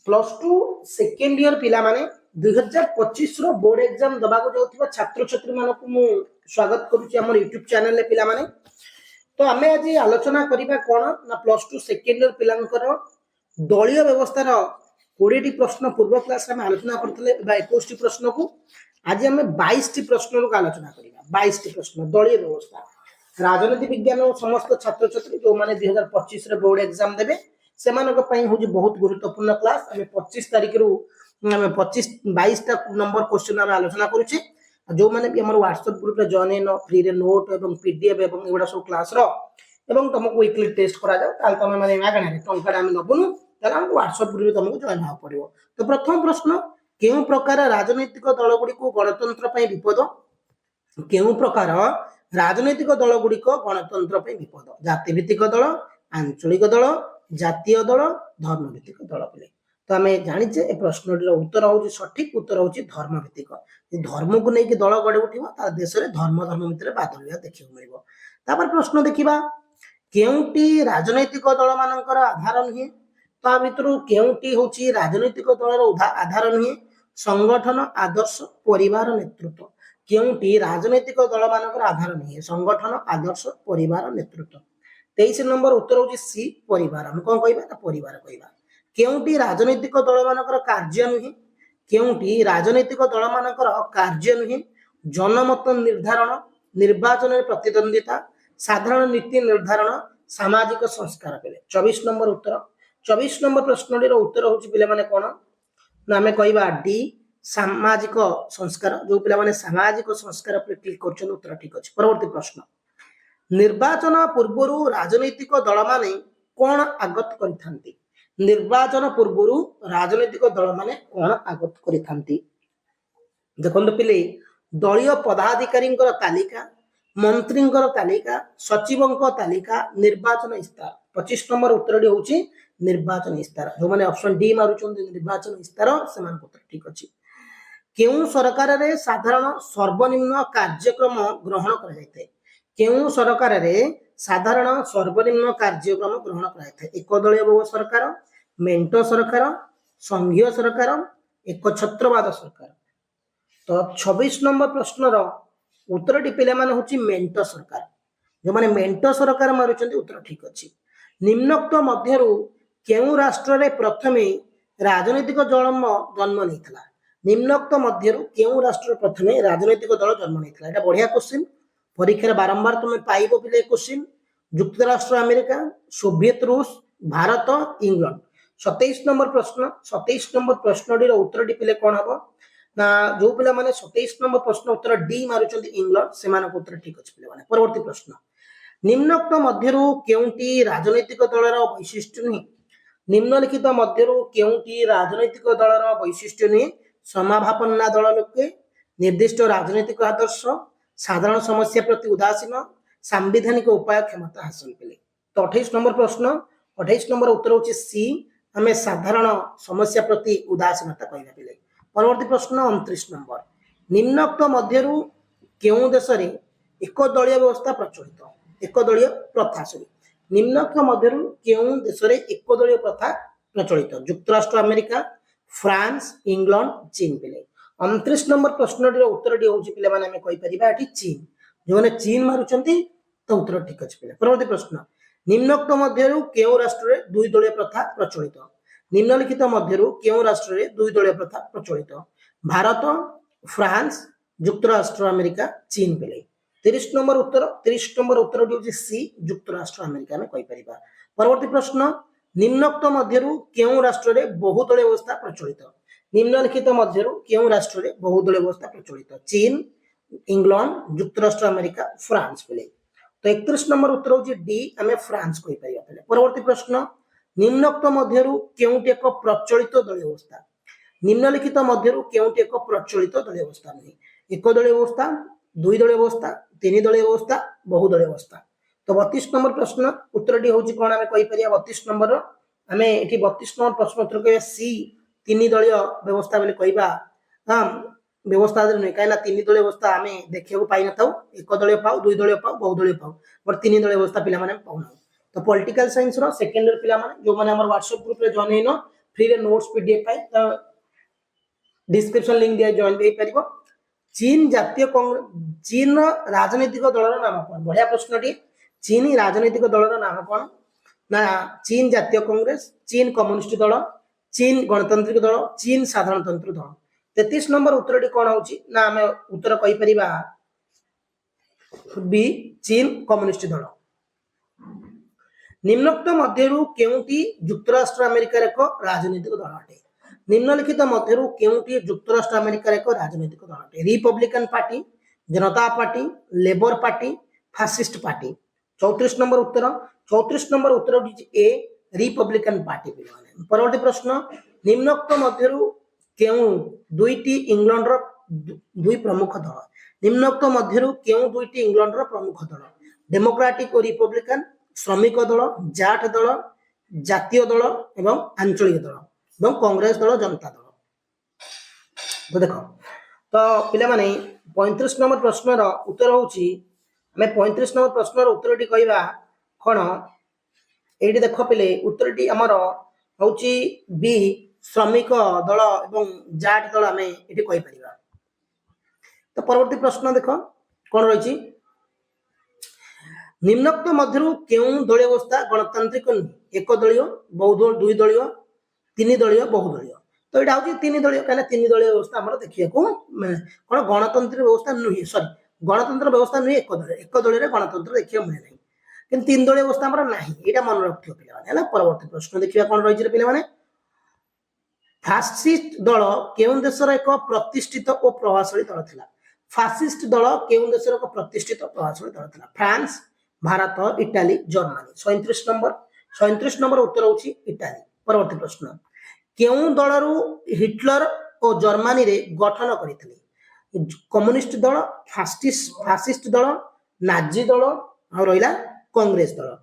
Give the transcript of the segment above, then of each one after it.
Plus two second year पिला माने 2025 रो board exam दबाको जाउथिबा छात्र छात्री मानकु मु स्वागत करूची हमर YouTube चैनल ले पिला माने। तो आमे आज आलोचना करिबा कोन ना प्लस टू सेकेंड ईयर पिलांकर दलीय व्यवस्था रो 20 टी प्रश्न पूर्व क्लास में आलोचना करथले बा 21 टी प्रश्न को आज आमे 22 टी प्रश्न रो आलोचना करिबा। 22 टी प्रश्न दलीय व्यवस्था राजनीति विज्ञान समस्त छात्र छात्री जो माने 2025 रे बोर्ड एग्जाम देबे सेमानक पई होजी बहुत गुरुत्वपूर्ण क्लास। आमे 25 तारिख रु आमे 22 टा नंबर क्वेश्चन आमे आलोचना करूची। जो माने भी हमर व्हाट्सएप ग्रुप रे जॉइन इन फ्री रे नोट एवं पीडीएफ एवं एवडा सब क्लास रो एवं तुमको वीकली टेस्ट करा जाउ ताल तमे माने मागणा रे टंका आमे नबनु ताल हम व्हाट्सएप ग्रुप रे तुमको जॉइन हो पड़िबो। तो प्रथम प्रश्न केउ प्रकार राजनीतिक दल गुडी को गणतंत्र पई विपद केउ प्रकार राजनीतिक दल गुडी को गणतंत्र पई विपद जाति भित्तिक दल आंचलिक दल जातीय दल धर्म भित्तिक दल पिले। तो आमे जानिचे ए प्रश्नटीर उत्तर होउची सठिक उत्तर होउची धर्म भित्तिक। धर्म को नहीं कि दल गड़े उठिबो ता देश रे धर्म धर्म भितर बादलिया देखिबो मिलिबो। तापर प्रश्न देखिबा केउटी राजनैतिक दल मानकर आधार नहीं ता भितरु केउटी होउची राजनैतिक दलर आधार नहीं संगठन आदर्श परिवार नेतृत्व केउटी राजनैतिक दल मानकर आधार नहीं संगठन आदर्श परिवार नेतृत्व। 23 नंबर उत्तर होउची सी परिवार। हम कोन कहबा ता परिवार कहबा। केउटी राजनैतिक दल मानकर कार्य नहीं केउटी राजनैतिक दल मानकर कार्य नहीं जनमत निर्धारण निर्वाचन में प्रतिद्वंदिता साधारण नीति निर्धारण सामाजिक संस्कार पेले। 24 नंबर उत्तर 24 नंबर प्रश्नटीर उत्तर होउची पिले माने कोन ना हमें कहबा डी सामाजिक संस्कार। जो पिले माने सामाजिक संस्कार पे क्लिक करछन उत्तर ठीक अछि। परवर्ती प्रश्न निर्वाचन पूर्वरु राजनैतिक दल माने कोन आगत करिथांती निर्वाचन पूर्वरु राजनैतिक दल माने कोन आगत करिथांती देखंतु पिले दलीय पदाधिकारी तालिका मंत्री तालिका सचिवों तालिका निर्वाचन इस्तार। 25 नंबर उत्तर होउची निर्वाचन इस्तार। जो माने ऑप्शन डी मारुचंदी निर्वाचन इस्तार सेमान उत्तर ठीक अछि। केउ सरकार रे साधारण सर्वनिम्न कार्यक्रम ग्रहण करा जायते केउ सरकार रे साधारण सर्वनिम्न कार्यक्रम ग्रहण करा जायते एक दलीय सरकार मेंटो सरकार संघीय सरकार एक छत्रवाद सरकार। तो 26 नंबर प्रश्न रो उत्तर टी पिले माने होची मेंटो सरकार। जो माने मेंटो सरकार मारुचंदी उत्तर ठीक अछि। निम्नोक्त मध्यरु केउ राष्ट्र रे प्रथमे राजनीतिक जन्म नैथला निम्नोक्त मध्यरु केउ राष्ट्र प्रथमे राजनीतिक दल जन्म नैथला। एटा बढ़िया क्वेश्चन परीक्षा रे बारंबार तुमे पाइबो पिले क्वेश्चन। युक्तराष्ट्र अमेरिका सोवियत रूस भारत इंग्लैंड। 27 नंबर प्रश्न 27 नंबर प्रश्नटीर उत्तर टी पिले कोन हबो ना जो पिला माने 27 नंबर प्रश्न उत्तर डी मारुचंदी इंग्लैंड सेमानक उत्तर ठीक अछि पिले माने। परवर्ती प्रश्न निम्नोक्त मध्यरु केउटी राजनैतिक दलर वैशिष्ट्य नहीं निम्नलिखित मध्यरु केउटी राजनैतिक दलर वैशिष्ट्य नहीं समाभापन्ना दल लोके निर्दिष्ट राजनैतिक आदर्श साधारण समस्या प्रति उदासीन सांविधानिक उपाय क्षमता हासिल पिले। तो 28 नंबर प्रश्न 28 नंबर उत्तर होची सी हमें साधारण समस्या प्रति उदासीनता कहबा पिले। परवर्ती प्रश्न 29 नंबर निम्नोक्त मध्यरु केउ देश रे एक दलीय व्यवस्था प्रचलित एक दलीय प्रथा सॉरी निम्नोक्त मध्यरु केउ देश रे एक दलीय प्रथा प्रचलित युक्तराष्ट्र अमेरिका फ्रांस इंग्लैंड चीन पिले। 29 नंबर प्रश्नटीर उत्तर टी होची पिले माने हमें कहि परिबा एठी चीन। जो माने चीन मारुचंती तो उत्तर ठीक अछि पिले। परवर्ती प्रश्न निम्नोक्त मध्यरु केउ राष्ट्र रे दुई दलीय प्रथा प्रचलित निम्नलिखित मध्यरु केउ राष्ट्र रे दुई दलीय प्रथा प्रचलित भारत फ्रांस युक्तराष्ट्र अमेरिका चीन पिले। 30 नंबर उत्तर होची सी युक्तराष्ट्र अमेरिका में कहि परिबा। परवर्ती प्रश्न निम्नोक्त मध्यरु केउ राष्ट्र रे बहुदलीय व्यवस्था प्रचलित निम्नलिखित मध्यरु केउ राष्ट्र रे बहुदलीय व्यवस्था प्रचलित चीन इंग्लैंड युक्तराष्ट्र अमेरिका फ्रांस पिले। तो 31 नंबर उत्तर होची डी हमें फ्रांस कहि परिबा पिले। परवर्ती प्रश्न निम्नोक्त मध्यरु केउटी एक प्रचलित दलीय व्यवस्था निम्नलिखित मध्यरु केउटी एक प्रचलित दलीय व्यवस्था नहीं एक दलीय व्यवस्था दुई दलीय व्यवस्था तीन दलीय व्यवस्था बहुदलीय व्यवस्था। तो 32 नंबर प्रश्न उत्तर टी होची कोन हमें कहि परिया 32 नंबर हमें एठी 32 नंबर प्रश्न उत्तर कहबा सी तीन दलीय व्यवस्था बोली कहबा व्यवस्था नहीं कहीं तीन दलीय व्यवस्था आम देखा पाई न था एक दलीय पाऊ दुई दलीय पाऊ बहुदलीय पाऊ बट तीन दलीय व्यवस्था पिला पाऊना। तो पॉलिटिकल साइंस रो सेकेंड ईयर पिला माने जो माने हमर व्हाट्सएप ग्रुप रे जॉइन हेनो फ्री रे नोट्स पीडीएफ पाई तो डिस्क्रिप्शन लिंक दिया जॉइन दे परिबो। चीन जातीय कांग्रेस चीन राजनीतिक दलर नाम कौन बढ़िया प्रश्न टी चीन राजनीतिक दलर नाम कौन ना चीन जातीय कांग्रेस चीन कम्युनिस्ट दल चीन गणतांत्रिक दल चीन साधारणतंत्र दल 33 नंबर उत्तर कौन होची ना आम उत्तर कहि परिबा बी चीन कम्युनिस्ट दल। निम्नोक्त मध्यरु केउटी युक्तराष्ट्र अमेरिकार एक राजनीतिक दल अटे निम्नलिखित मध्यरु केउटी युक्तराष्ट्र अमेरिकार एक राजनीतिक दल अटे Republican Party Janata Party Labour Party Fascist Party 34 number उत्तर ए रिपब्लिकन पार्टी। परवर्ती प्रश्न निम्नोक्त मध्यरु केउ दुईटी इंग्लैंड रो दुई प्रमुख दल निम्नोक्त मध्यरु केउ दुईटी इंग्लैंड रो प्रमुख दल डेमोक्रेटिक और रिपब्लिकन श्रमिक दल जाट दल जातीय दल एवं आंचलिक दल एवं कांग्रेस दल जनता दल। तो देख तो पिला माने 35 नंबर प्रश्न रो उत्तर होची हमें 35 नंबर प्रश्न रो उत्तर टी कहबा कोन एठी देख पिले उत्तर टी हमर होची बी श्रमिक दल एवं जाट दल हमें एठी कहि परिबा। तो परवर्ती प्रश्न देख कौन रही निम्नोक्त मध्यरु केउ दलीय व्यवस्था गणतांत्रिक एक दलीय बहुदल दुई दलीय तीन दलीय बहुदलीय। तो यहाँ हूँ तीन दलीय कहीं तीन दलीय व्यवस्था आम देखा कौन गणतंत्र व्यवस्था नुहे सॉरी गणतंत्र व्यवस्था नुहे एक दलीय गणतंत्र देखा मिले ना कि तीन दलीय व्यवस्था आम ना यहाँ मन रखियो पे परवर्ती प्रश्न देखा कौन रही पे फासिस्ट दल केउं देशर एक प्रतिष्ठित और प्रभावशाली दल थिला फासिस्ट दल केउं देशर एक प्रतिष्ठित प्रभावशाली दल थिला France Bharat Italy Germany 37 number उत्तर होची इटाली। परवर्ती प्रश्न केउं दलरु हिटलर और जर्मनी रे गठन करिथिले कम्युनिस्ट दल फासिस्ट दल नाजी दल और रहिला कांग्रेस दल।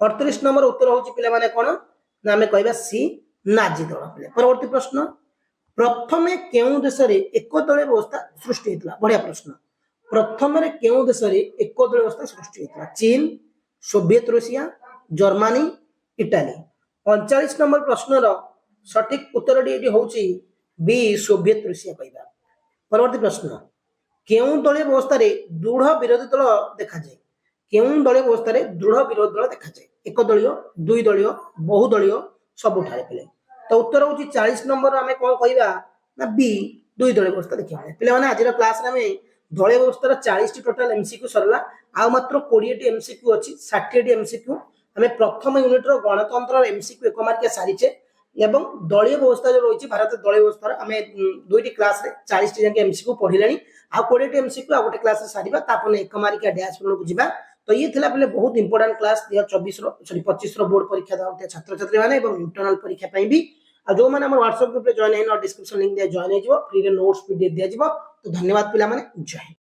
38 नंबर उत्तर होची पिला माने कोन ना हमें कहबा सी नाजी दल पिले। परवर्ती प्रश्न प्रथमे केउं देश रे एक दलीय व्यवस्था सृष्टि हेतला बढ़िया प्रश्न प्रथम रे केउं देश रे एक दलीय व्यवस्था सृष्टि हेतला चीन Soviet Russia Germany Italy. 39 number प्रश्न रो सठिक उत्तर डी होची बी सोवियत रूसिया कहबा। परवर्ती प्रश्न केउं दलीय व्यवस्था रे दृढ़ विरोधी दल देखा जाए केउं दलीय व्यवस्था रे दृढ़ विरोधी दल देखा जाए एक दलीय दुई दलीय बहुदलीय सबुठारे पिले। तो उत्तर होची 40 नंबर आमे कोन कहबा ना बी दुई दलीय व्यवस्था देखिबा पिले माने आज क्लास रे में दलीय व्यवस्था 40 टी टोटल एमसीक्यू सरला आ मात्र 20 टी एमसीक्यू अछि 60 टी एमसीक्यू हमें प्रथम यूनिट रो गणतंत्र एमसीक्यू एक मार्किया सारिचे एवं दलीय व्यवस्था जो रही भारत दलीय व्यवस्था हमें दुईटी क्लास रे 40 टी जाके एमसीक्यू पढ़िलानी आ 20 टी एमसीक्यू आ गोटे क्लास रे सारिबा तापने एक मार्किया डैश को जिबा। तो ये थिला पले बहुत इंपोर्टेंट क्लास 2024 रो सॉरी 25 रो बोर्ड परीक्षा दाउते छात्र छात्री माने एवं इंटरनल परीक्षा पई भी आ जो माने हमर व्हाट्सएप ग्रुप रे जॉइन हेन डिस्क्रिप्शन लिंक दे जॉइन हे जिवो फ्री रे नोट्स पीडीएफ दिया जिवो। तो धन्यवाद पिला माने जय।